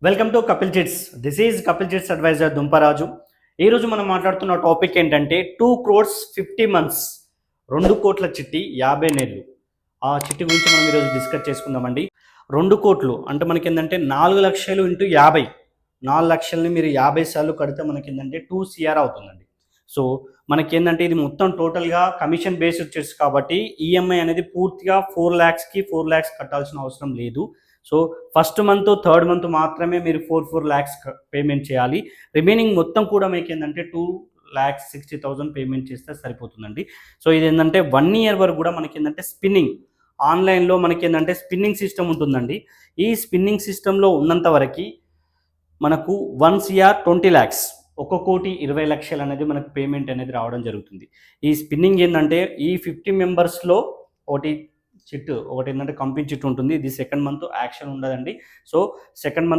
Welcome to Kapil chits. This is Kapil chits advisor Dumparaju. ఈరోజు మనం మాట్లాడుతున్న టాపిక్ ఏంటంటే 2 crores 50 months, 2 కోట్ల చిట్టి 50 నెలలు. ఆ చిట్టి గురించి మనం ఈరోజు డిస్కస్ చేసుకుందామండి. 2 కోట్లు అంటే మనకి ఏంటంటే 4 లక్షలు ఇంటూ 50, 4 లక్షలని మీరు 50 సార్లు కడితే మనకి ఏంటంటే 2 CR అవుతుందండి. సో మనకి ఏంటంటే ఇది మొత్తం టోటల్గా కమిషన్ బేస్డ్ వచ్చేసి కాబట్టి ఈఎంఐ అనేది పూర్తిగా 4 lakhsకి 4 lakhs కట్టాల్సిన అవసరం లేదు. So first month, third month మాత్రమే మీరు 4 lakhs పేమెంట్ చేయాలి. రిమైనింగ్ మొత్తం కూడా మీకు ఏంటంటే 2,60,000 పేమెంట్ చేస్తే సరిపోతుందండి. సో ఇది ఏంటంటే 1 year వరకు కూడా మనకి ఏంటంటే స్పిన్నింగ్ ఆన్లైన్లో మనకి ఏంటంటే స్పిన్నింగ్ సిస్టమ్ ఉంటుందండి. ఈ స్పిన్నింగ్ సిస్టంలో ఉన్నంత వరకు మనకు 1 CR 20 lakhs, 1,20,00,000 అనేది మనకు పేమెంట్ అనేది రావడం జరుగుతుంది. ఈ స్పిన్నింగ్ ఏంటంటే ఈ 50 మెంబర్స్లో ఒకటి చిట్ ఒకటి ఏంటంటే కంపెనీ చిట్ ఉంటుంది. ఇది సెకండ్ మంత్ యాక్షన్ ఉండదండి. So second month